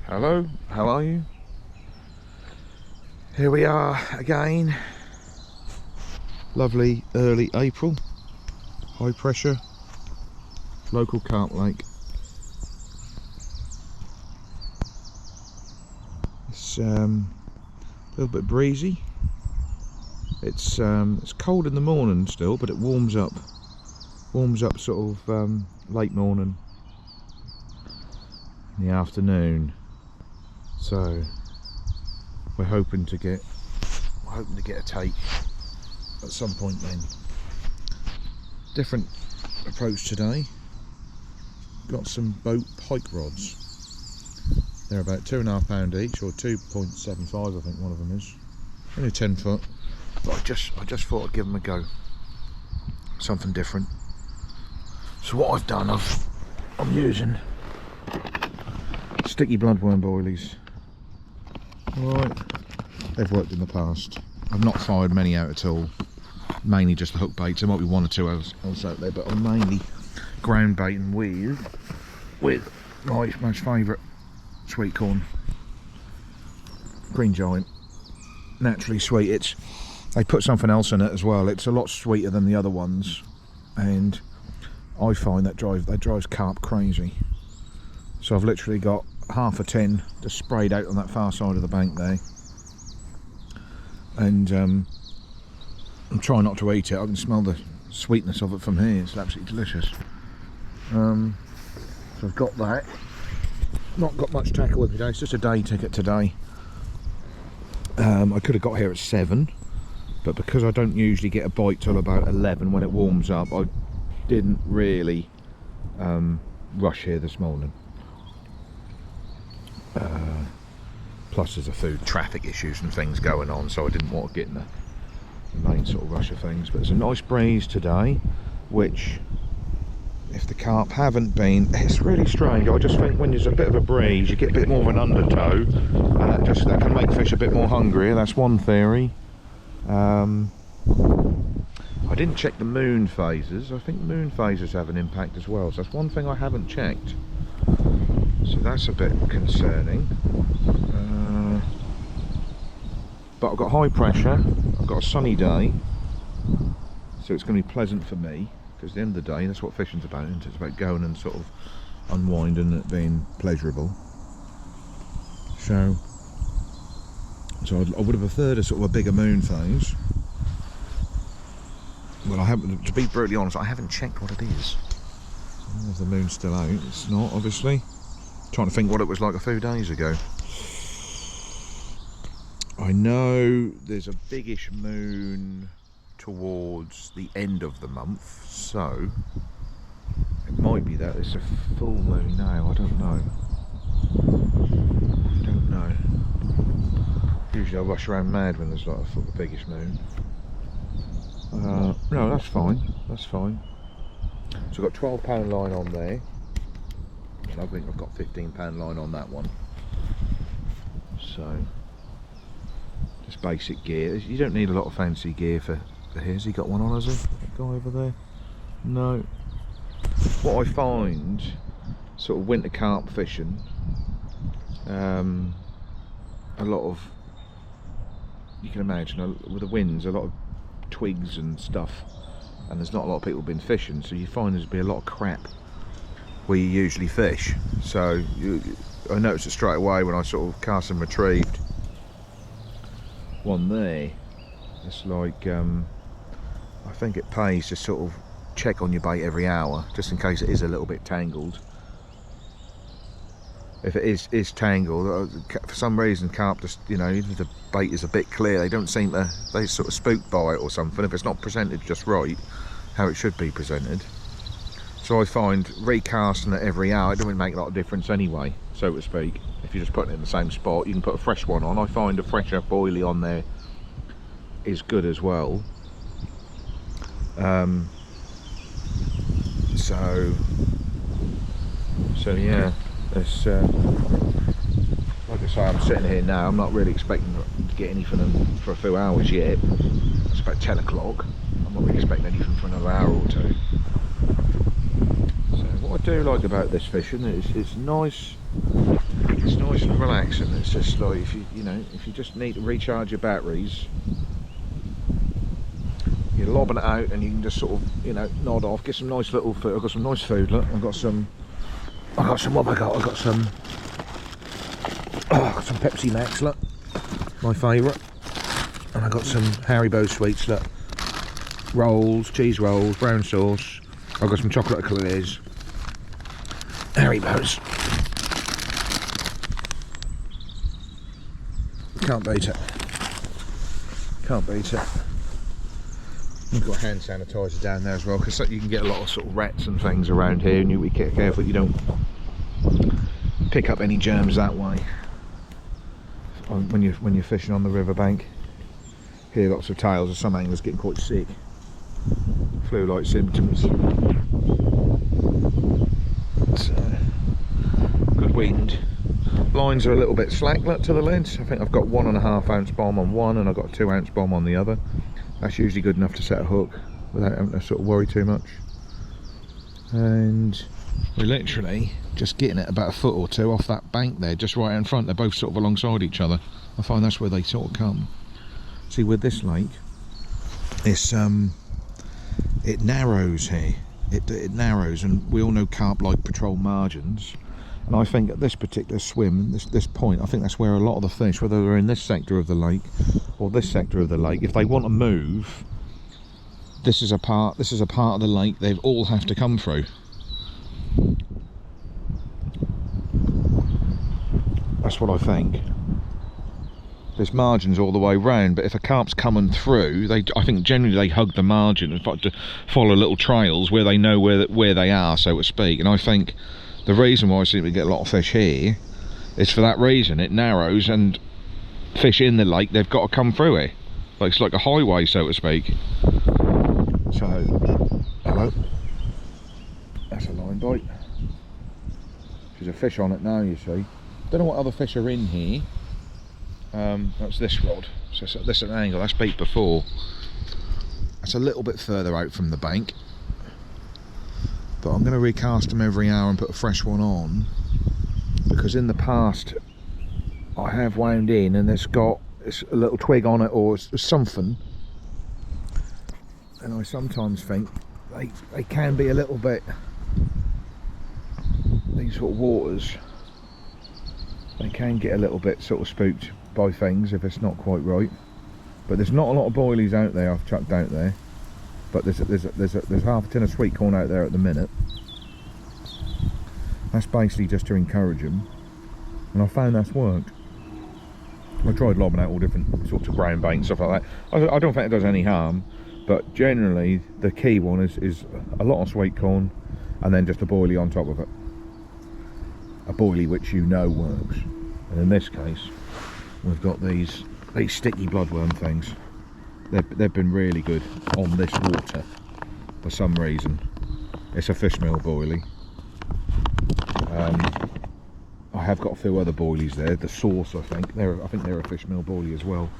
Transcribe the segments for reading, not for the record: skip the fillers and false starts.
Hello, how are you? Here we are again. Lovely early April. High pressure, local carp lake. It's a little bit breezy. It's cold in the morning still, but it warms up sort of late morning in the afternoon. So we're hoping to get a take at some point then. Different approach today. Got some boat pike rods. They're about £2.5 each, or 2.75 I think one of them is. Only 10 foot. But I just thought I'd give them a go. Something different. So what I've done, I'm using sticky bloodworm boilies. Alright, they've worked in the past. I've not fired many out at all. Mainly just the hook baits. There might be one or two else out there, but I'm mainly ground baiting with my most favourite sweet corn. Green Giant. Naturally sweet. They put something else in it as well. It's a lot sweeter than the other ones, and I find that drives carp crazy. So I've literally got half a tin just sprayed out on that far side of the bank there, and I'm trying not to eat it. I can smell the sweetness of it from here. It's absolutely delicious. So I've got that. Not got much tackle with me today. It's just a day ticket today. I could have got here at 7, but because I don't usually get a bite till about 11 when it warms up, I didn't really rush here this morning. Plus there's a food traffic issues and things going on, so I didn't want to get in the main sort of rush of things. But it's a nice breeze today, which, if the carp haven't been, it's really strange. I just think when there's a bit of a breeze, you get a bit more of an undertow, and that can make fish a bit more hungrier. That's one theory. I didn't check the moon phases. I think moon phases have an impact as well, so that's one thing I haven't checked. So that's a bit concerning. But I've got high pressure, I've got a sunny day, so it's going to be pleasant for me, because at the end of the day, that's what fishing's about, isn't it? It's about going and sort of unwinding and it being pleasurable. So I would have preferred a sort of a bigger moon phase. Well, I haven't, to be brutally honest, I haven't checked what it is. I don't know if the moon's still out. It's not, obviously. Trying to think what it was like a few days ago. I know there's a biggish moon towards the end of the month, so it might be that it's a full moon now. I don't know. Usually I rush around mad when there's like a biggish moon. No, that's fine. So I've got £12 line on there, and I think I've got £15 line on that one. So just basic gear. You don't need a lot of fancy gear for here. Has he got one on, has he? That guy over there? No. What I find, sort of winter carp fishing, a lot of, you can imagine, with the winds, a lot of twigs and stuff, and there's not a lot of people been fishing, so you find there's be a lot of crap where you usually fish. So I noticed it straight away when I sort of cast and retrieved one there. It's like, I think it pays to sort of check on your bait every hour, just in case it is a little bit tangled. If it is tangled, for some reason carp just, even if the bait is a bit clear, they don't seem to, they sort of spook by it or something, if it's not presented just right, how it should be presented. So I find recasting it every hour, it doesn't make a lot of difference anyway, so to speak. If you're just putting it in the same spot, you can put a fresh one on. I find a fresher boilie on there is good as well. So yeah, it's like I say, I'm sitting here now. I'm not really expecting to get anything for a few hours yet. It's about 10 o'clock. I'm not really expecting anything for another hour or two. So what I do like about this fishing is it's nice It's nice and relaxing. It's just like if if you just need to recharge your batteries, you're lobbing it out and you can just sort of nod off, get some nice little food. I've got some nice food. Look, I've got some. What have I got? I've got some. I've got some Pepsi Max. Look, my favourite. And I got some Haribo sweets. Look, rolls, cheese rolls, brown sauce. I've got some chocolate eclairs. Haribos. Can't beat it. Can't beat it. We've got hand sanitizer down there as well, because you can get a lot of sort of rats and things around here, and you be careful you don't pick up any germs that way when you're fishing on the riverbank. Hear lots of tales of some anglers getting quite sick, flu-like symptoms. So, good wind. Lines are a little bit slack, look, to the lens. I think I've got 1.5 ounce bomb on one and I've got a 2 ounce bomb on the other. That's usually good enough to set a hook without having to sort of worry too much. And we're literally just getting it about a foot or two off that bank there, just right in front. They're both sort of alongside each other. I find that's where they sort of come. See, with this lake, it's it narrows here. It narrows, and we all know carp like patrol margins. And I think at this particular swim, this point, I think that's where a lot of the fish, whether they're in this sector of the lake or this sector of the lake, if they want to move, this is a part of the lake they all have to come through. That's what I think. There's margins all the way round, but if a carp's coming through, I think generally they hug the margin and to follow little trails where they know where they are, so to speak. And I think the reason why I seem to get a lot of fish here is for that reason. It narrows, and fish in the lake, they've got to come through it. Like it's like a highway, so to speak. So, hello. That's a line bite. There's a fish on it now, you see. Don't know what other fish are in here. That's this rod. So this is an angle. That's bait before. That's a little bit further out from the bank. But I'm going to recast them every hour and put a fresh one on, because in the past I have wound in and it's got a little twig on it or something, and I sometimes think they can be a little bit, these sort of waters, they can get a little bit sort of spooked by things if it's not quite right. But there's not a lot of boilies out there I've chucked out there. But there's half a tin of sweet corn out there at the minute. That's basically just to encourage them, and I found that's worked. I tried lobbing out all different sorts of brown bait and stuff like that. I don't think it does any harm, but generally the key one is a lot of sweet corn and then just a boilie on top of it. A boilie which you know works. And in this case, we've got these sticky bloodworm things. They've been really good on this water for some reason. It's a fish meal boilie. I have got a few other boilies there. The sauce, I think they're a fish meal boilie as well.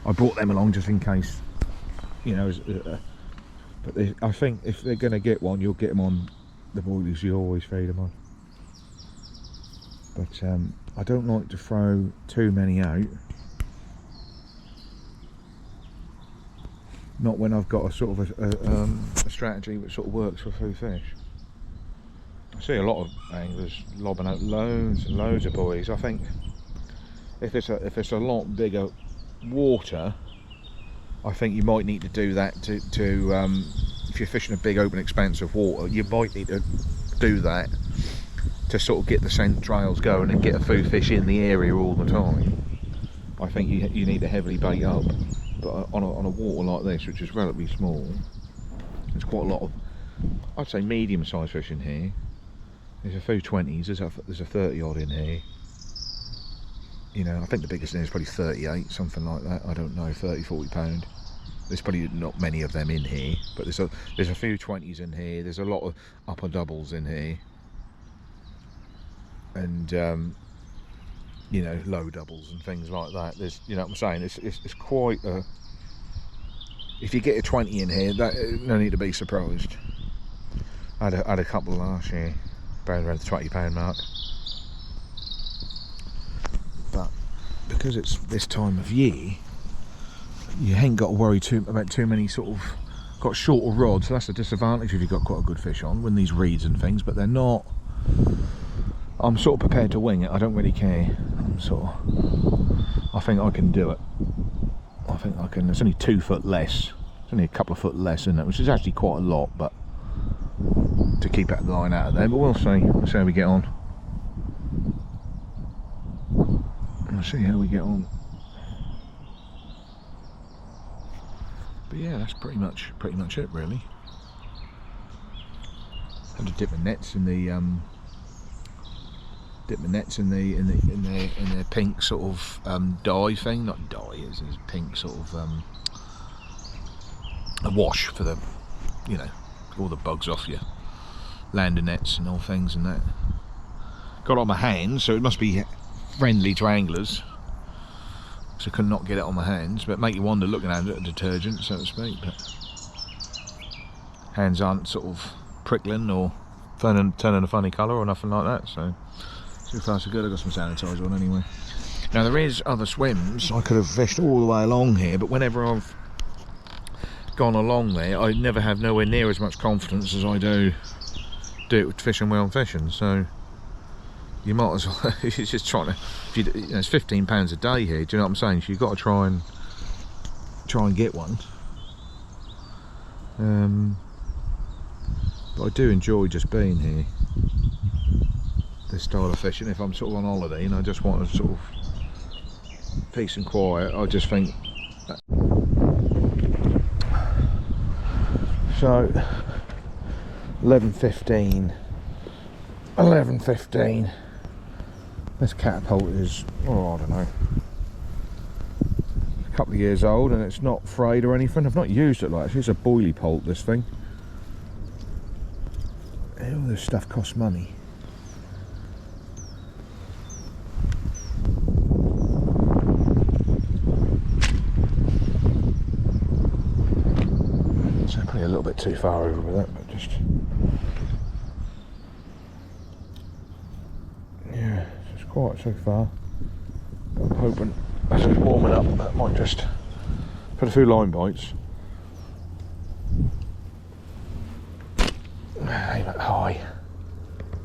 I brought them along just in case, but I think if they're going to get one, you'll get them on the boilies you always feed them on. But I don't like to throw too many out. Not when I've got a sort of a strategy which sort of works for food fish. I see a lot of anglers lobbing out loads and loads of buoys. I think if it's a lot bigger water, I think you might need to do that to if you're fishing a big open expanse of water, you might need to do that to sort of get the scent trails going and get a food fish in the area all the time. I think you need to heavily bait up. But on a water like this, which is relatively small, there's quite a lot of, I'd say, medium-sized fish in here. There's a few 20s, there's a 30 odd in here. I think the biggest in here is probably 38, something like that. I don't know, 30, 40 pound. There's probably not many of them in here, but there's a few 20s in here. There's a lot of upper doubles in here, and low doubles and things like that. There's, what I'm saying, it's quite a, if you get a 20 in here, no need to be surprised. I had a couple last year, around the £20 mark. because it's this time of year, you ain't got to worry about too many sort of, got shorter rods, so that's a disadvantage if you've got quite a good fish on, with these reeds and things, but they're not, I'm sort of prepared to wing it, I don't really care. I think I can do it. I think I can, it's only 2 foot less, it's only a couple of foot less, isn't it, which is actually quite a lot, but to keep that line out of there, but we'll see how we get on. We'll see how we get on. But yeah, that's pretty much it really. Had to dip the nets in the their pink sort of dye thing, not dye, it's pink sort of a wash for the, you know, all the bugs off your lander nets and all things and that. Got it on my hands, so it must be friendly to anglers, so I could not get it on my hands, but make you wonder looking at it, a detergent so to speak, but hands aren't sort of prickling or turning a funny colour or nothing like that, so far so good. I've got some sanitizer on anyway. Now there is other swims I could have fished all the way along here, but whenever I've gone along there I never have nowhere near as much confidence as I do it with fishing where I'm fishing, so you might as well, it's just trying to, if you know, it's £15 a day here, do you know what I'm saying, so you've got to try and get one. But I do enjoy just being here, this style of fishing. If I'm sort of on holiday and I just want to sort of peace and quiet, I just think that. So 11:15. This catapult is, oh I don't know, a couple of years old and it's not frayed or anything. I've not used it like, it's a boilie pult, this thing. All this stuff costs money. So probably a little bit too far over with that, but just, yeah, it's quite so far. But I'm hoping as it's warming up, that might just put a few line bites. Aim it high,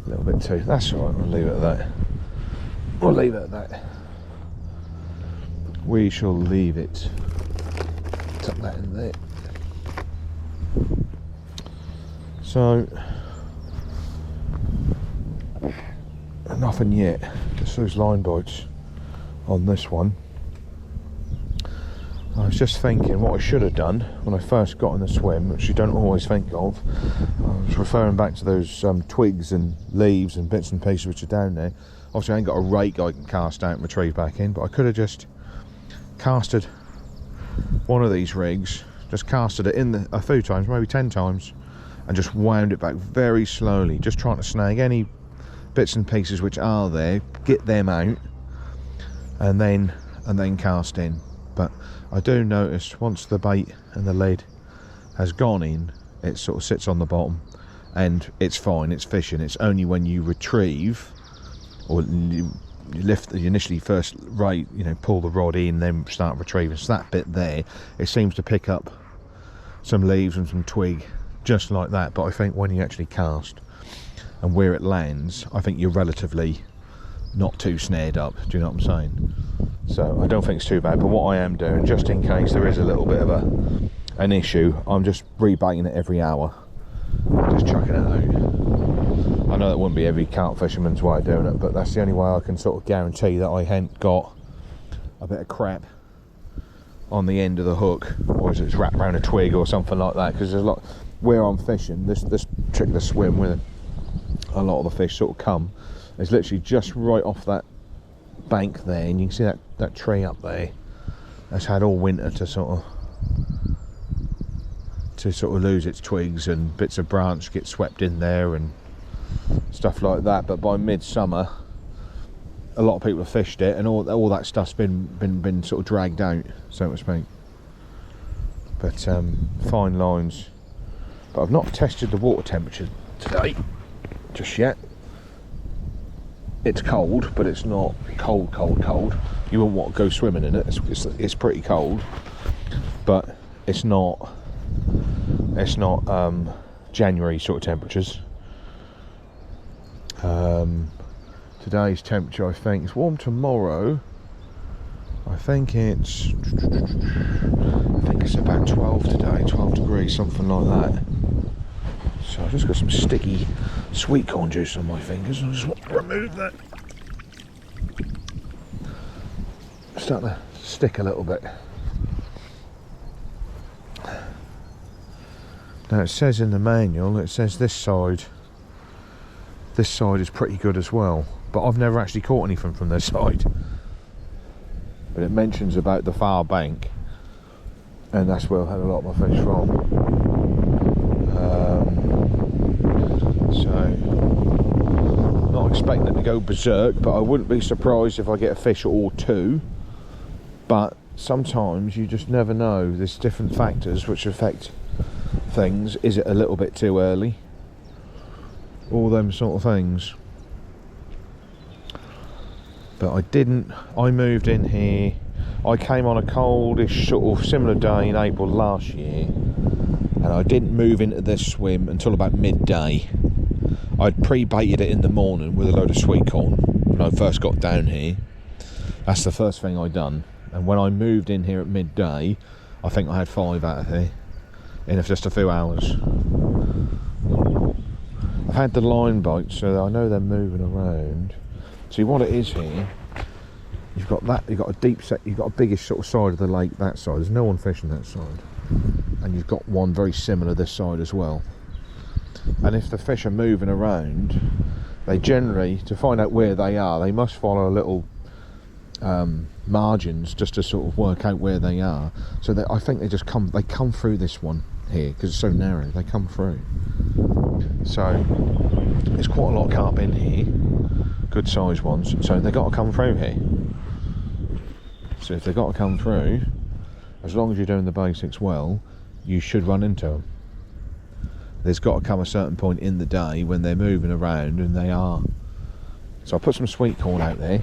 a little bit too. That's all right. We'll leave it at that. We'll leave it at that. We shall leave it. Tuck that in there. So nothing yet. Just those line bites on this one. I was just thinking what I should have done when I first got in the swim, which you don't always think of. I was referring back to those twigs and leaves and bits and pieces which are down there. Obviously I ain't got a rake I can cast out and retrieve back in, but I could have just casted one of these rigs, just casted it in a few times, maybe 10 times, and just wound it back very slowly, just trying to snag any bits and pieces which are there, get them out, and then cast in. But I do notice once the bait and the lead has gone in, it sort of sits on the bottom and it's fine, it's fishing. It's only when you retrieve, or you lift, you initially first pull the rod in, then start retrieving, so that bit there, it seems to pick up some leaves and some twig just like that. But I think when you actually cast and where it lands, I think you're relatively not too snared up, do you know what I'm saying? So I don't think it's too bad. But what I am doing, just in case there is a little bit of an issue, I'm just rebaiting it every hour, just chucking it out. I know that wouldn't be every carp fisherman's way of doing it, but that's the only way I can sort of guarantee that I haven't got a bit of crap on the end of the hook, or is it wrapped around a twig or something like that. Because there's a lot where I'm fishing, this particular swim where a lot of the fish sort of come, is literally just right off that bank there, and you can see that tree up there that's had all winter to sort of lose its twigs, and bits of branch get swept in there and stuff like that. But by midsummer a lot of people have fished it, and all that stuff's been sort of dragged out, so to speak. But fine lines. But I've not tested the water temperature today just yet. it's cold, but it's not cold. You wouldn't want to go swimming in it. It's pretty cold, but it's not January sort of temperatures. Today's temperature, I think it's warm tomorrow. I think it's about 12 today, 12 degrees, something like that. So I've just got some sticky sweet corn juice on my fingers. I just want to remove that. It's starting to stick a little bit. Now it says in the manual, it says this side is pretty good as well, but I've never actually caught anything from this side. But it mentions about the far bank, and that's where I've had a lot of my fish from. So not expecting it to go berserk, but I wouldn't be surprised if I get a fish or two. But sometimes you just never know. There's different factors which affect things. Is it a little bit too early? All them sort of things. But I moved in here, I came on a coldish sort of similar day in April last year, and I didn't move into this swim until about midday. I'd pre-baited it in the morning with a load of sweet corn when I first got down here. That's the first thing I'd done, and when I moved in here at midday, I think I had 5 out of here in just a few hours. I've had the line bites, so I know they're moving around. See what it is here, you've got a deep set, you've got a biggish sort of side of the lake that side, there's no one fishing that side, and you've got one very similar this side as well. And if the fish are moving around, they generally, to find out where they are, they must follow little margins just to sort of work out where they are. So that I think they come through this one here because it's so narrow, they come through. So there's quite a lot of carp in here, good sized ones, so they've got to come through here. So if they've got to come through, as long as you're doing the basics well, you should run into them. There's got to come a certain point in the day when they're moving around, and they are. So I put some sweet corn out there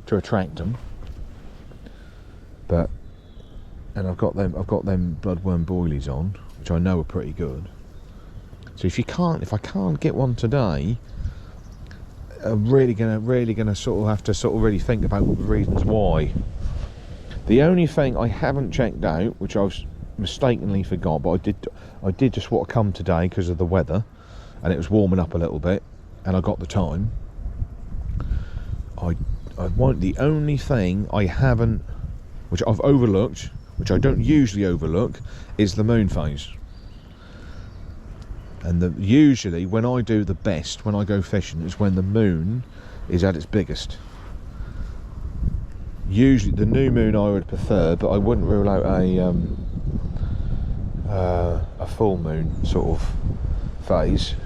to attract them, and I've got them bloodworm boilies on, which I know are pretty good. So if I can't get one today, I'm really gonna sort of have to really think about the reasons why. The only thing I haven't checked out, which I mistakenly forgot, but I did just want to come today because of the weather, and it was warming up a little bit, and I got the time. The only thing I haven't, which I've overlooked, which I don't usually overlook, is the moon phase. And usually when I do the best, when I go fishing, is when the moon is at its biggest. Usually the new moon I would prefer, but I wouldn't rule out a full moon sort of phase.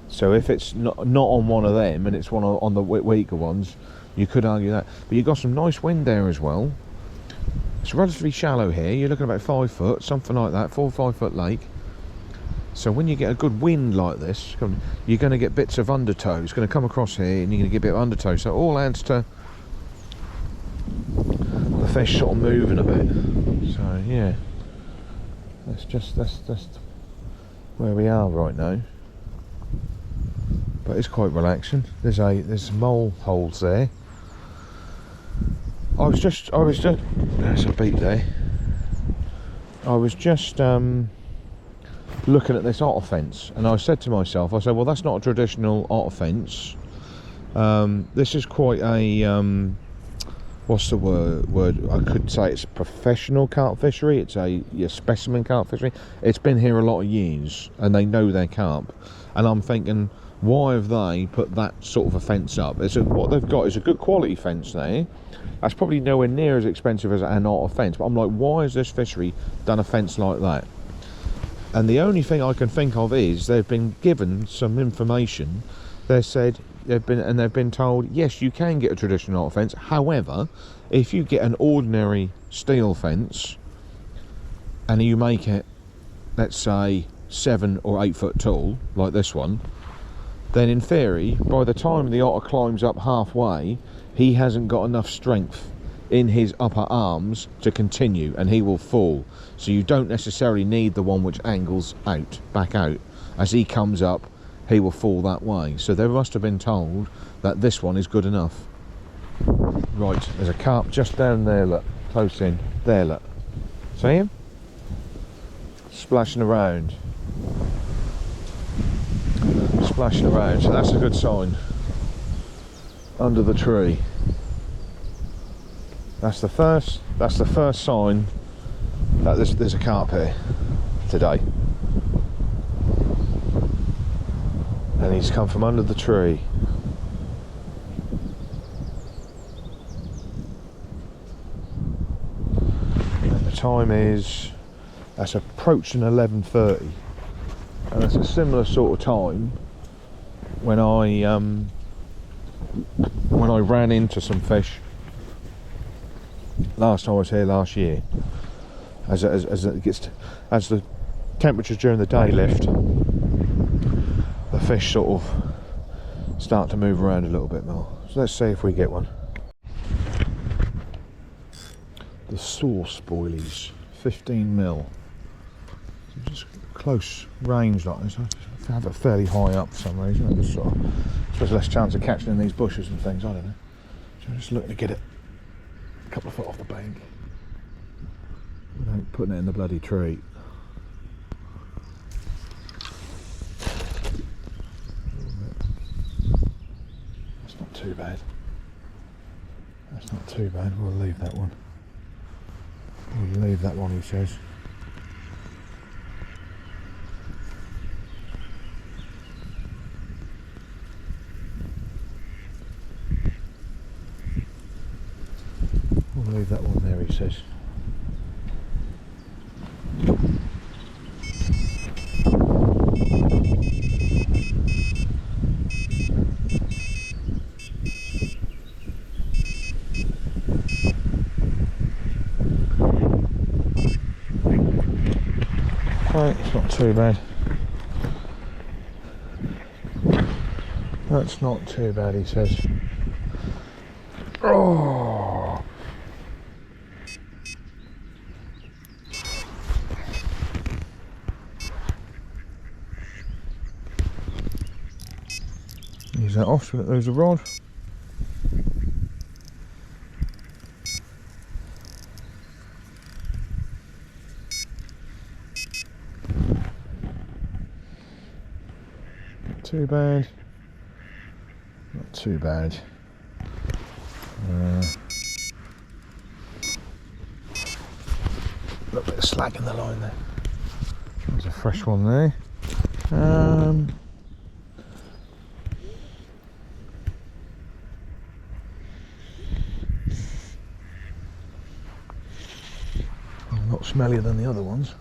So if it's not on one of them, and it's one on the weaker ones, you could argue that. But you've got some nice wind there as well. It's relatively shallow here, you're looking at about 5 foot, something like that, 4 or 5 foot lake. So when you get a good wind like this, you're going to get bits of undertow. It's going to come across here, and you're going to get a bit of undertow. So it all adds to the fish sort of moving a bit. So yeah, that's where we are right now. But it's quite relaxing. There's mole holes there. I was just there's a beat there. I was just looking at this otter fence, and I said to myself, well, that's not a traditional otter fence. This is quite a what's the word? I could say it's professional carp fishery. It's a specimen carp fishery. It's been here a lot of years, and they know their carp. And I'm thinking, why have they put that sort of a fence up? What they've got is a good quality fence there. That's probably nowhere near as expensive as an otter fence, but I'm like, why has this fishery done a fence like that? And the only thing I can think of is they've been given some information. They've been told, yes, you can get a traditional otter fence. However, if you get an ordinary steel fence and you make it, let's say, 7 or 8 foot tall, like this one, then in theory, by the time the otter climbs up halfway, he hasn't got enough strength in his upper arms to continue, and he will fall. So you don't necessarily need the one which angles out, back out. As he comes up, he will fall that way. So they must have been told that this one is good enough. Right, there's a carp just down there, look, close in. There, look. See him? Splashing around. Splashing around, so that's a good sign. Under the tree. That's the first sign that there's a carp here today. And he's come from under the tree. And the time is, that's approaching 11:30. And it's a similar sort of time when I ran into some fish last time I was here last year. As the temperatures during the day lift, the fish sort of start to move around a little bit more. So let's see if we get one. The sauce boilies, 15mm. So just close range like this. I have it fairly high up for some reason. I just sort of, I suppose less chance of catching in these bushes and things. I don't know. So I'm just looking to get it a couple of foot off the bank without putting it in the bloody tree. That's not too bad. That's not too bad. We'll leave that one. We'll leave that one, he says. We'll leave that one there, he says. Right, it's not too bad. That's not too bad, he says. Oh! Use that off so we don't lose the rod. Not too bad. Not too bad. A little bit of slack in the line there. There's a fresh one there. A lot smellier than the other ones.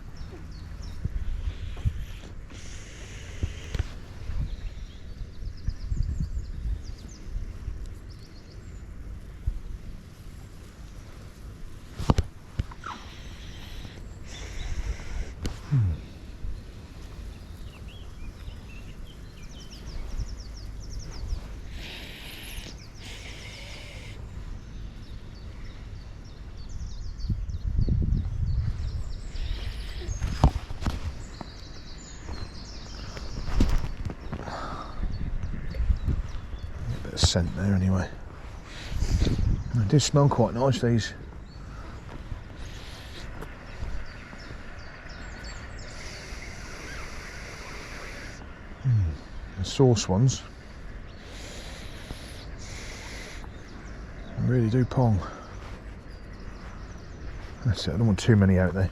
Scent there anyway. They do smell quite nice, these. The sauce ones really do pong. That's it, I don't want too many out there.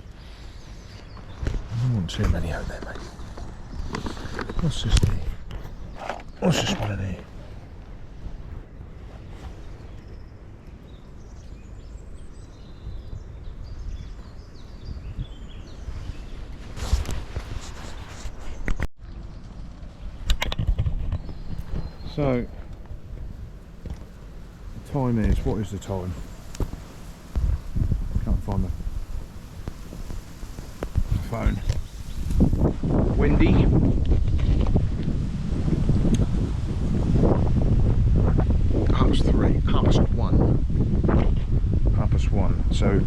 I don't want too many out there, mate. What's this thing? What's this one in here? So, the time is, what is the time? Can't find the phone. Windy. So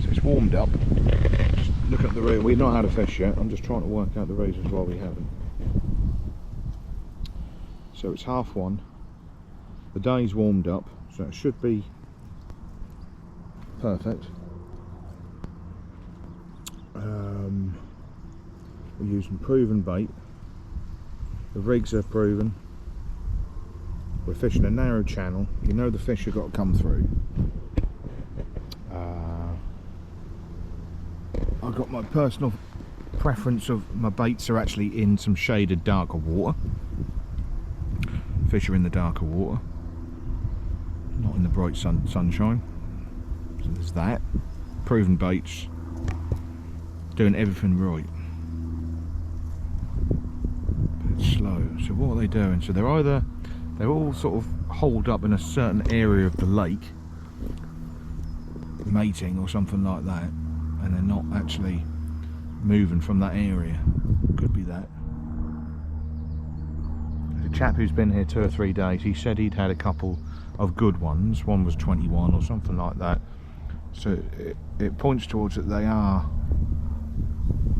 it's warmed up. Just looking at the rear, we've not had a fish yet. I'm just trying to work out the reasons why we haven't. So it's 1:30. The day's warmed up, so it should be perfect. We're using proven bait. The rigs are proven. We're fishing a narrow channel. You know the fish have got to come through. I've got my personal preference of my baits are actually in some shaded darker water. Fish are in the darker water, not in the bright sunshine. So there's that. Proven baits, doing everything right. But it's slow. So what are they doing? So they're all sort of holed up in a certain area of the lake, mating or something like that, and they're not actually moving from that area. Could be that. The chap who's been here 2 or 3 days, he said he'd had a couple of good ones. One was 21 or something like that. So it points towards that they are,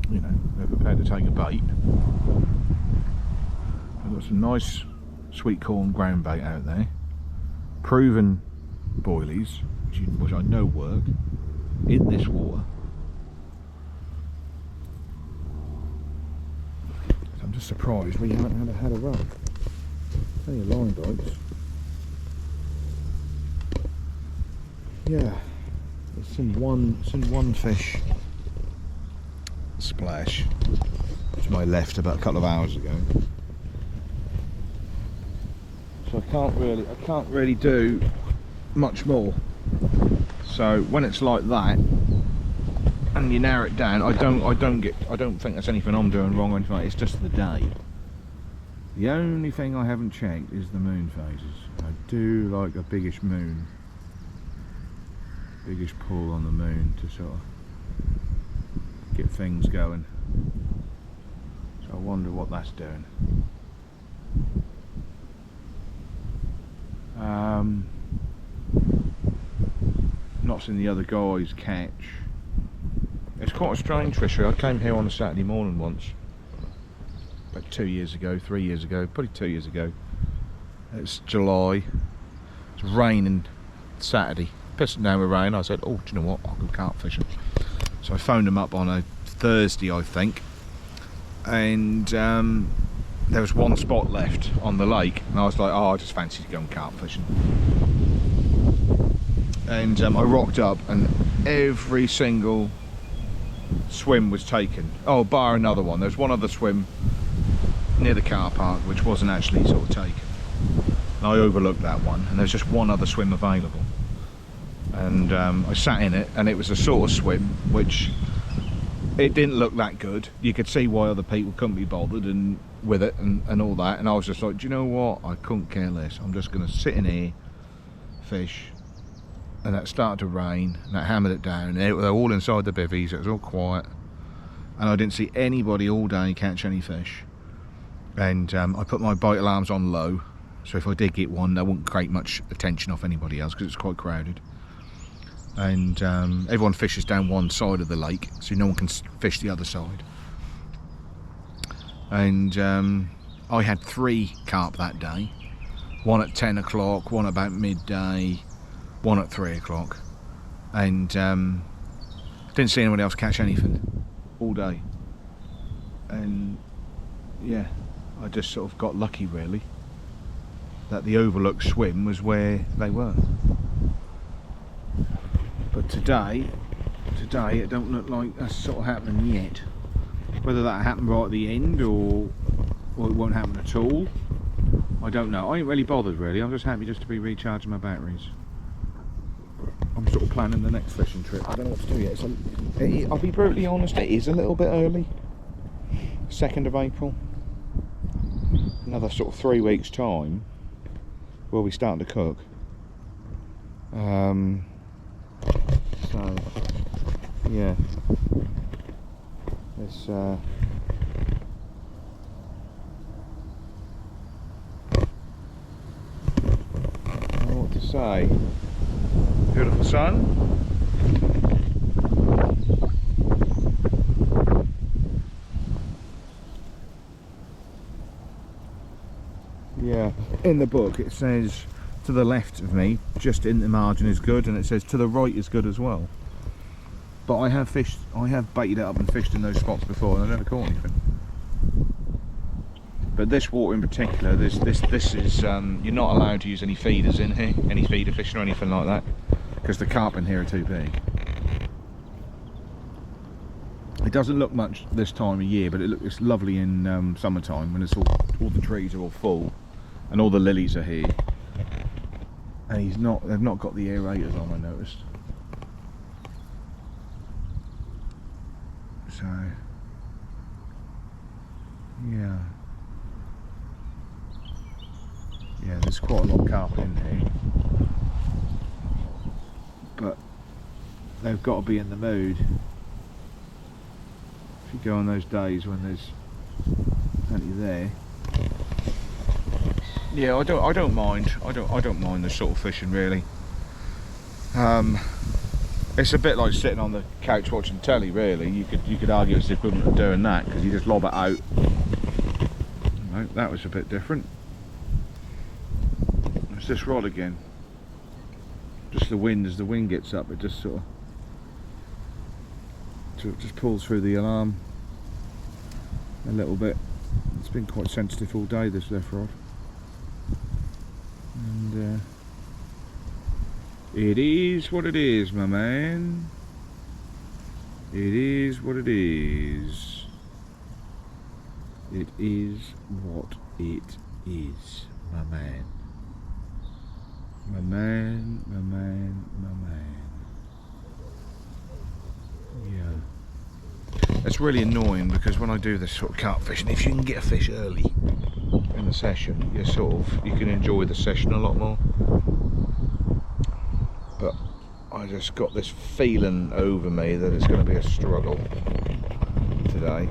you know, they're prepared to take a bait. I've got some nice sweet corn ground bait out there. Proven boilies, which I know work, in this water. So I'm just surprised we haven't had a run. Plenty of line bites. Yeah, it's in one fish splash to my left about a couple of hours ago. So I can't really do much more. So when it's like that and you narrow it down, I don't think there's anything I'm doing wrong or anything like that. It's just the day. The only thing I haven't checked is the moon phases. I do like a biggish moon, biggish pull on the moon to sort of get things going. So I wonder what that's doing. Not seen the other guys catch. It's quite a strange fishery. I came here on a Saturday morning once, about 2 years ago, 3 years ago, probably 2 years ago. It's July. It's raining Saturday, pissing down with rain. I said, oh, do you know what, I'll go carp fishing. So I phoned them up on a Thursday, I think, and there was one spot left on the lake, and I was like, oh, I just fancy going carp fishing. And I rocked up, and every single swim was taken. Oh, bar another one. There's one other swim near the car park which wasn't actually sort of taken. And I overlooked that one, and there's just one other swim available. And I sat in it, and it was a sort of swim which it didn't look that good. You could see why other people couldn't be bothered and with it and all that. And I was just like, do you know what? I couldn't care less. I'm just going to sit in here, fish. And that started to rain, and that hammered it down. They were all inside the bivvies. It was all quiet, and I didn't see anybody all day catch any fish. And I put my bite alarms on low, so if I did get one, that wouldn't create much attention off anybody else because it's quite crowded. And everyone fishes down one side of the lake, so no one can fish the other side. And I had 3 carp that day. One at 10 o'clock, one about midday, one at 3 o'clock, and didn't see anybody else catch anything all day. And yeah, I just sort of got lucky really that the overlooked swim was where they were. But today it don't look like that's sort of happening yet. Whether that happened right at the end or it won't happen at all, I don't know. I ain't really bothered really. I'm just happy just to be recharging my batteries. I'm sort of planning the next fishing trip. I don't know what to do yet. I'll be brutally honest, it is a little bit early. 2nd of April. Another sort of 3 weeks time will we start to cook. So yeah, it's I don't know what to say. Beautiful sun. Yeah, in the book it says to the left of me, just in the margin is good, and it says to the right is good as well. But I have baited it up and fished in those spots before, and I never caught anything. But this water in particular, this is you're not allowed to use any feeders in here, any feeder fishing or anything like that, because the carp in here are too big. It doesn't look much this time of year, but it's lovely in summertime when it's all the trees are all full and all the lilies are here. And they've not got the aerators on, I noticed. So yeah. Yeah, there's quite a lot of carp in here, but they've got to be in the mood. If you go on those days when there's plenty there, yeah, I don't mind the sort of fishing really. It's a bit like sitting on the couch watching telly really. You could argue it's the equivalent of doing that, because you just lob it out. Right, that was a bit different. It's this rod again. Just the wind, as the wind gets up, it just sort of just pulls through the alarm a little bit. It's been quite sensitive all day, this left rod. And it is what it is, my man. It is what it is. It is what it is, my man. My man, my man, my man. Yeah. It's really annoying, because when I do this sort of carp fishing, if you can get a fish early in the session, you can enjoy the session a lot more. But I just got this feeling over me that it's going to be a struggle today.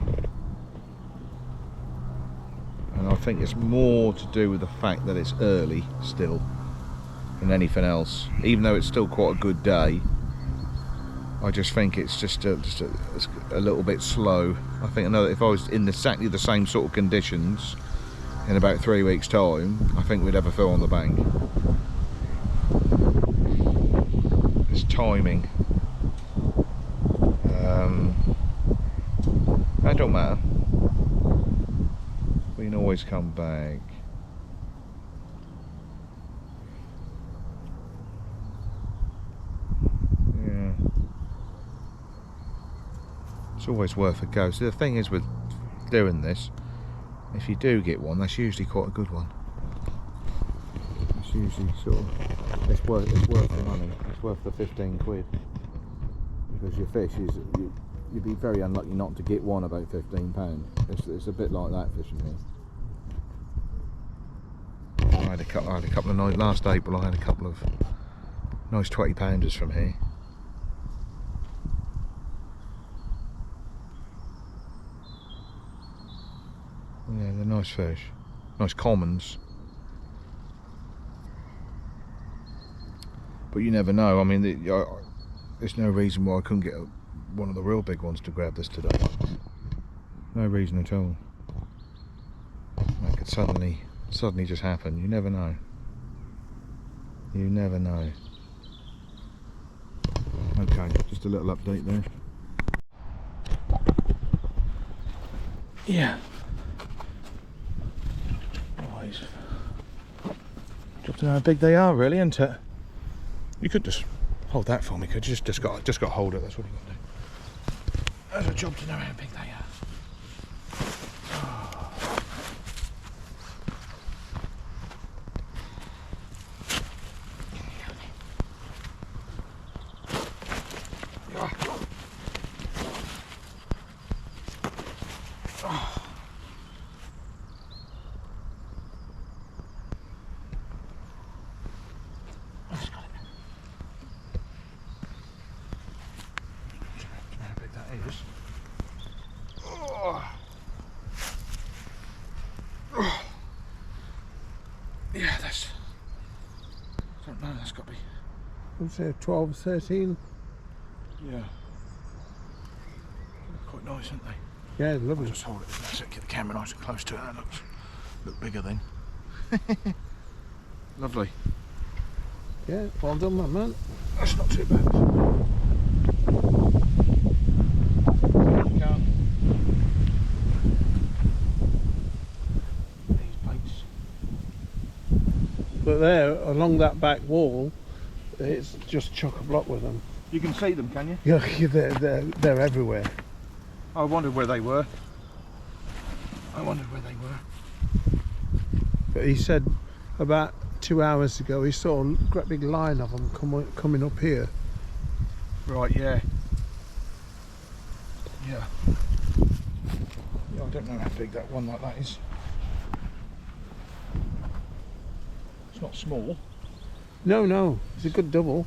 And I think it's more to do with the fact that it's early still than anything else. Even though it's still quite a good day, I just think it's just a little bit slow. I think if I was in exactly the same sort of conditions in about 3 weeks' time, I think we'd have a fill on the bank. It's timing. That don't matter. We can always come back. Yeah. It's always worth a go. So the thing is with doing this, if you do get one, that's usually quite a good one. It's usually sort of, it's worth the money. It's worth the 15 quid. Because your fish is, you'd be very unlucky not to get one about £15. It's a bit like that fishing here. I had a couple of nights last April. I had a couple of nice 20-pounders from here. Yeah, they're nice fish, nice commons. But you never know. I mean, there's no reason why I couldn't get one of the real big ones to grab this today. No reason at all. That could suddenly just happen. You never know. You never know. Okay, just a little update there. Yeah. Boys. Got to know how big they are, really, isn't it? You could just hold that for me, could you? Just got to hold it. That's what you got to do. That's a job to know how big they are. Yeah, I don't know, that's got to be I'd say 12, 13. Yeah. Quite nice, aren't they? Yeah, lovely. I'll just hold it for a sec, get the camera nice and close to it. That looks look bigger then. Lovely. Yeah, well done, my man. That's not too bad. Carp. These baits. But there, along that back wall, it's just chock-a-block with them. You can see them, can you? Yeah, they're everywhere. I wondered where they were. But he said about 2 hours ago he saw a great big line of them coming up here. Right, yeah. Yeah. Yeah, I don't know how big that one like that is. It's not small. No, it's a good double.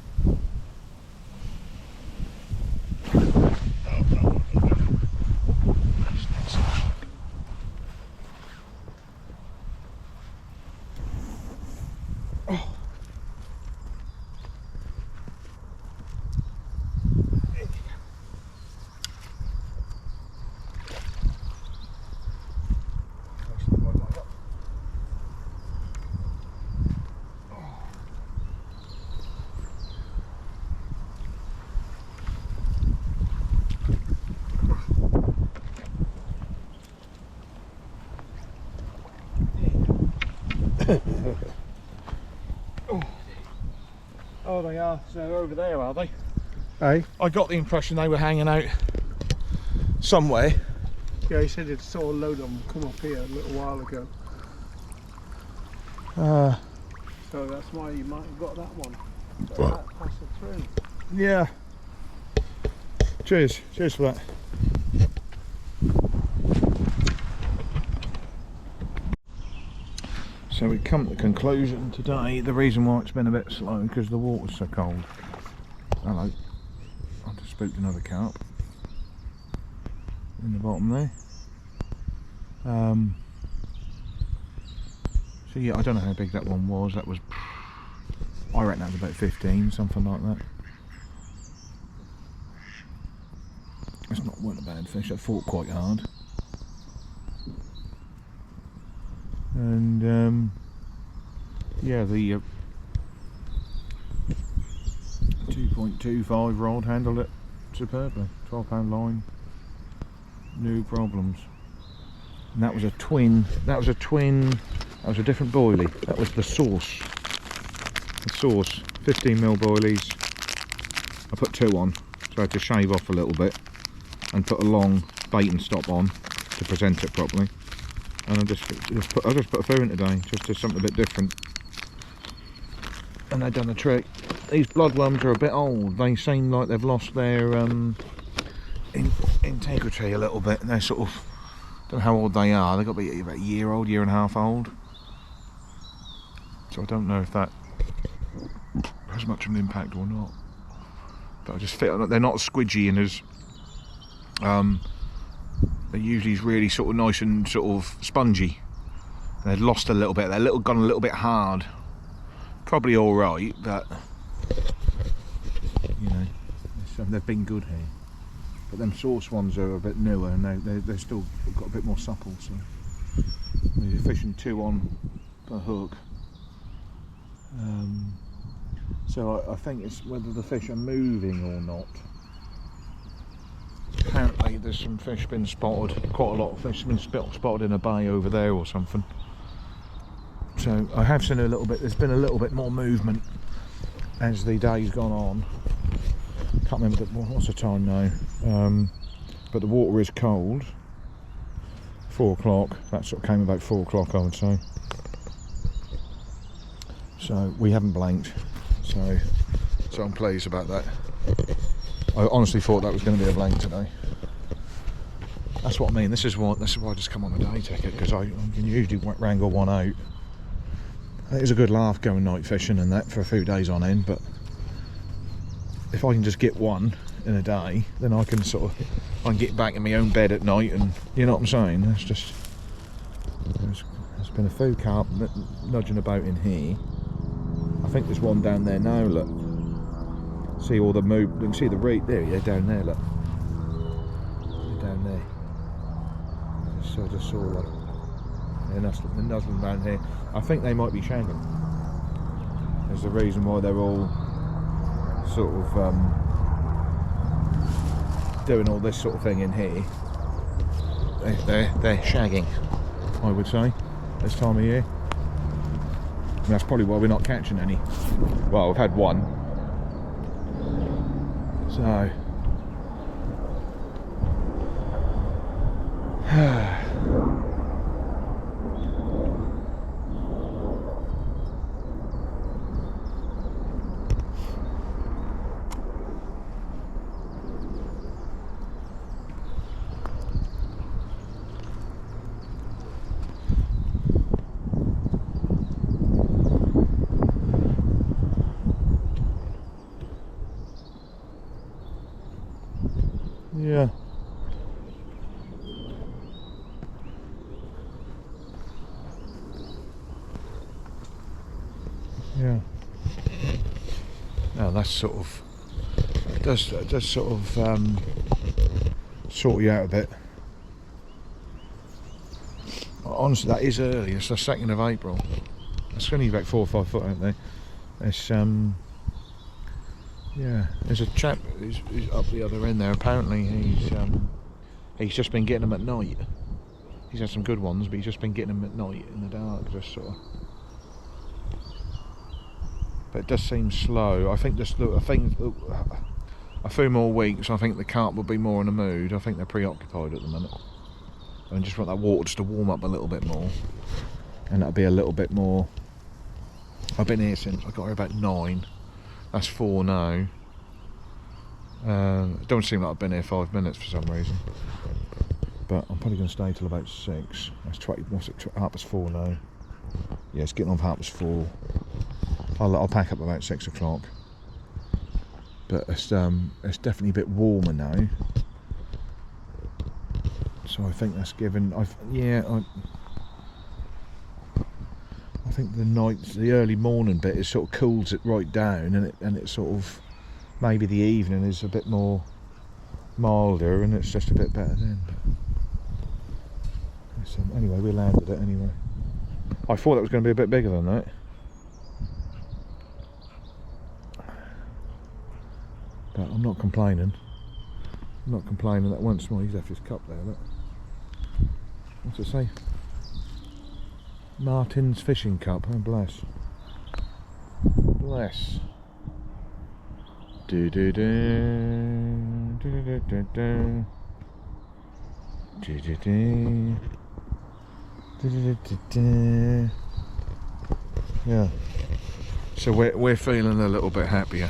Oh, they are. So they're over there, are they? Hey? I got the impression they were hanging out somewhere. Yeah, he said he saw a load of them come up here a little while ago. So that's why you might have got that one. That passed it through. Yeah. Cheers for that. So we come to the conclusion today, the reason why it's been a bit slow because the water's so cold. Hello. I just spooked another carp in the bottom there. So yeah, I don't know how big that one was. That was, I reckon that was about 15, something like that. It's not one a bad fish. I fought quite hard. And yeah, the 2.25 rod handled it superbly. 12-pound line, no problems. And that was a twin. That was a different boilie. That was the Source. The Source 15mm boilies. I put 2 on, so I had to shave off a little bit and put a long bait and stop on to present it properly. And I just put a few in today, just to something a bit different. And they've done the trick. These bloodworms are a bit old. They seem like they've lost their integrity a little bit. They're sort of, don't know how old they are. They've got to be about a year old, year and a half old. So I don't know if that has much of an impact or not. But I just feel they're not as squidgy and as they're usually really sort of nice and sort of spongy. They've lost a little bit. They're gone a little bit hard. Probably all right, but you know, they've been good here. But them Source ones are a bit newer, and they're still got a bit more supple. So you're fishing 2 on per hook. So I think it's whether the fish are moving or not. Apparently there's some fish been spotted, quite a lot of fish been spotted in a bay over there or something. So I have seen a little bit, there's been a little bit more movement as the day's gone on. Can't remember what's the time now, but the water is cold. 4 o'clock, that sort of came about 4 o'clock I would say. So we haven't blanked, so I'm pleased about that. I honestly thought that was going to be a blank today. That's what I mean. This is why I just come on a day ticket, because I can usually wrangle one out. It is a good laugh going night fishing and that for a few days on end, but if I can just get one in a day, then I can get back in my own bed at night, and you know what I'm saying. It's just there's been a few carp nudging about in here. I think there's one down there now. Look. See all the move. You can see the reef there. Yeah, down there. Look. They're down there. I just saw one. They're nuzzling around here. I think they might be shagging. There's the reason why they're all sort of doing all this sort of thing in here. They're shagging, I would say, this time of year. And that's probably why we're not catching any. Well, we've had one. So yeah. Yeah. Now that's sort of does sort of sort you out a bit. Honestly, that is early. It's the 2nd of April. It's only about 4 or 5 foot, aren't they? It's yeah. There's a chap who's up the other end there. Apparently, he's just been getting them at night. He's had some good ones, but he's just been getting them at night in the dark, just sort of. But it does seem slow. I think a few more weeks, I think the carp will be more in the mood. I think they're preoccupied at the minute. I just want that water just to warm up a little bit more, and that'll be a little bit more. I've been here since I got here about 9. That's 4 now. It don't seem like I've been here 5 minutes for some reason. But I'm probably going to stay till about 6. That's 20. What's it? 4 now. Yeah, it's getting on for 4. I'll pack up about 6 o'clock. But it's definitely a bit warmer now. So I think that's given. I think the early morning bit, it sort of cools it right down, and it sort of, maybe the evening is a bit more milder, and it's just a bit better then. So anyway, we landed it anyway. I thought it was going to be a bit bigger than that, but I'm not complaining. That once more, he's left his cup there. Look. What's it say? Martin's fishing cup. Oh, bless. Bless. Do do do do do do do do do do do do do. Yeah. So we're feeling a little bit happier.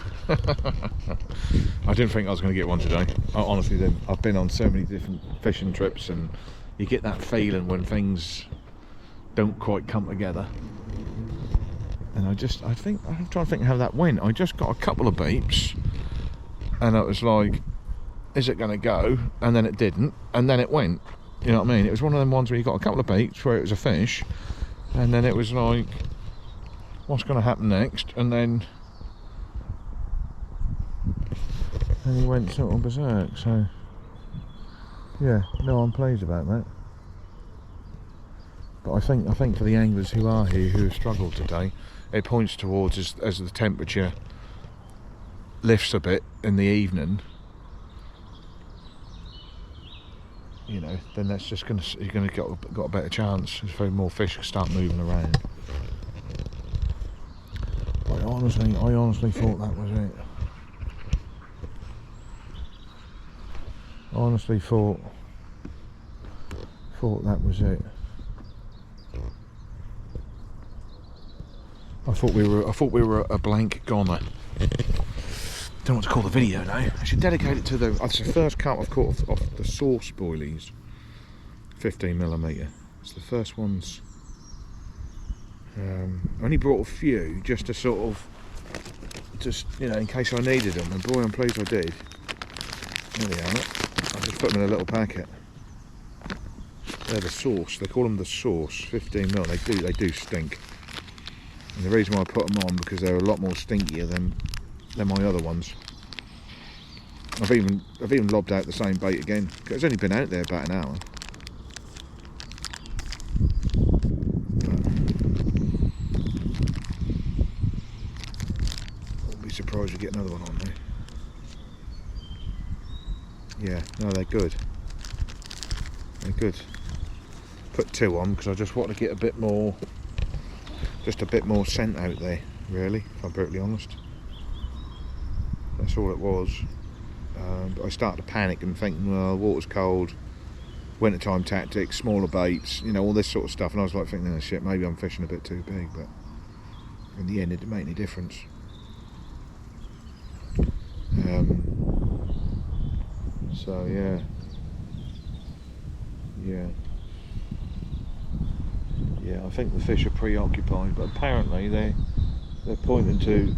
I didn't think I was going to get one today. I honestly didn't. I've been on so many different fishing trips, and you get that feeling when things don't quite come together. And I'm trying to think how that went. I just got a couple of beeps, and I was like, is it going to go? And then it didn't, and then it went. You know what I mean? It was one of them ones where you got a couple of beeps where it was a fish, and then it was like, what's going to happen next? And then he went sort of berserk. So yeah, no, I'm pleased about that. But I think for the anglers who are here, who have struggled today, it points towards as the temperature lifts a bit in the evening, you know, then that's just you're gonna got a better chance. There's very more fish start moving around. I honestly thought that was it. I honestly thought that was it. I thought we were a blank goner. Don't know what to call the video now. I should dedicate it to it's the first carp I've caught off the sauce boilies, 15mm. It's the first ones. I only brought a few just to sort of, you know, in case I needed them, and boy, I'm pleased I did. There they are. I just put them in a little packet. They're the sauce. They call them the sauce, 15mm. They do stink. And the reason why I put them on, because they're a lot more stinkier than my other ones. I've even lobbed out the same bait again. It's only been out there about an hour. Won't be surprised you get another one on there. Yeah, no, they're good. They're good. Put 2 on because I just want to get a bit more, just a bit more scent out there, really, if I'm brutally honest. That's all it was. But I started to panic and thinking, well, the water's cold, wintertime tactics, smaller baits, you know, all this sort of stuff. And I was like thinking, oh shit, maybe I'm fishing a bit too big, but in the end it didn't make any difference. So yeah. Yeah, I think the fish are preoccupied, but apparently they're pointing to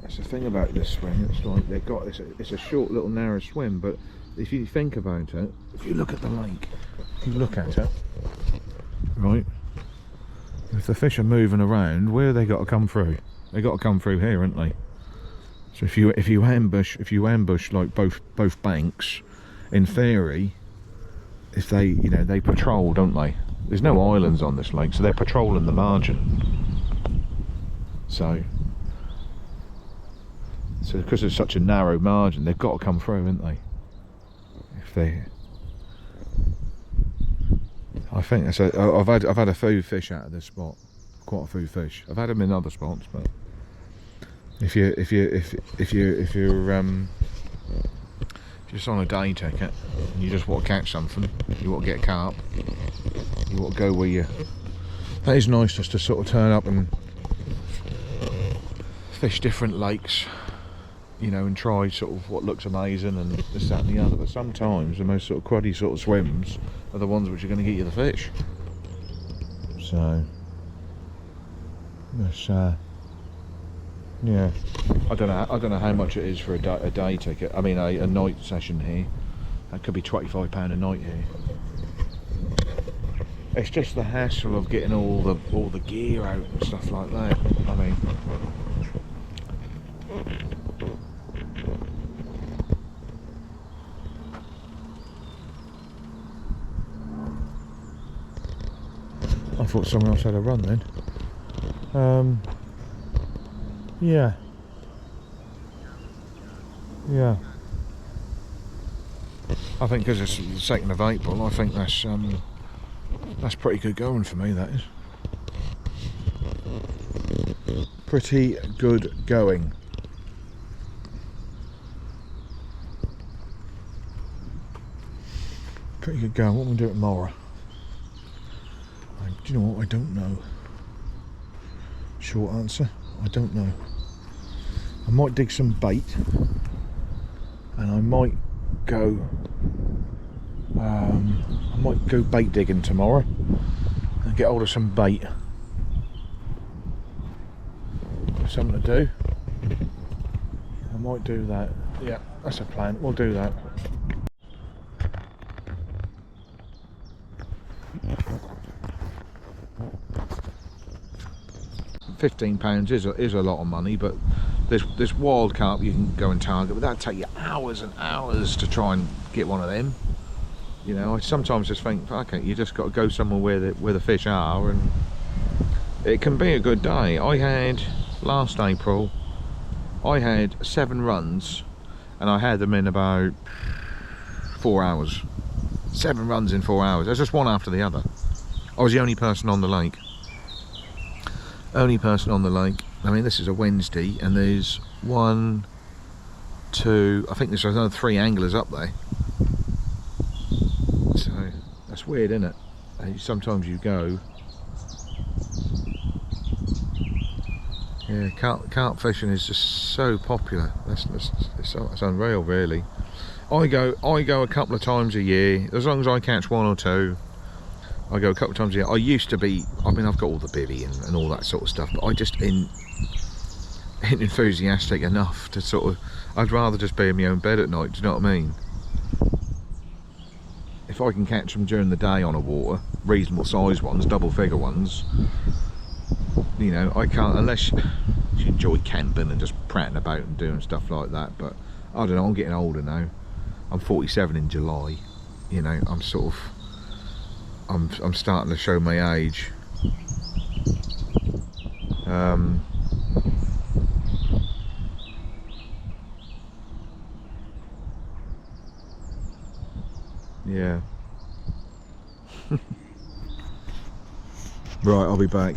that's the thing about this swim. It's like they've got it's a short little narrow swim, but if you think about it, if you look at the lake, if you look at it, right, if the fish are moving around, where have they got to come through? They got to come through here, haven't they? So if you ambush like both banks, in theory, if they, you know, they patrol, don't they? There's no islands on this lake, so they're patrolling the margin. So because it's such a narrow margin, they've got to come through, haven't they? If they, I think that's I've had a few fish out of this spot, quite a few fish. I've had them in other spots, but if you're just on a day ticket and you just want to catch something, you want to get a carp, you want to go where you, that is nice just to sort of turn up and fish different lakes, you know, and try sort of what looks amazing and this, that and the other. But sometimes the most sort of cruddy sort of swims are the ones which are going to get you the fish. So it's yeah, I don't know how much it is for a day ticket. I mean a night session here. That could be £25 a night here. It's just the hassle of getting all the gear out and stuff like that. I mean, I thought someone else had a run then. Yeah. I think because it's the 2nd of April, I think that's pretty good going for me. That is pretty good going. Pretty good going. What am I doing tomorrow? Do you know what? I don't know. Short answer. I don't know. I might dig some bait, and I might go bait digging tomorrow and get hold of some bait. Something to do. I might do that. Yeah, that's a plan. We'll do that. £15 is a lot of money, but there's wild carp you can go and target, but that'd take you hours and hours to try and get one of them. You know, I sometimes just think, okay, you just got to go somewhere where the fish are, and it can be a good day. I had last April, I had 7 runs, and I had them in about 4 hours. 7 runs in 4 hours. There's just one after the other. I was the only person on the lake. Only person on the lake. I mean, this is a Wednesday, and there's 1, 2, I think there's another 3 anglers up there. So that's weird, isn't it? Sometimes you go. Yeah, carp fishing is just so popular. It's unreal, really. I go a couple of times a year, as long as I catch 1 or 2. I go a couple of times a year. I used to be, I mean, I've got all the bivvy and all that sort of stuff, but I just ain't enthusiastic enough to sort of, I'd rather just be in my own bed at night, do you know what I mean? If I can catch them during the day on a water, reasonable size ones, double figure ones, you know, I can't, unless actually enjoy camping and just prattling about and doing stuff like that. But I don't know, I'm getting older now. I'm 47 in July. You know, I'm sort of, I'm starting to show my age. Yeah. Right, I'll be back.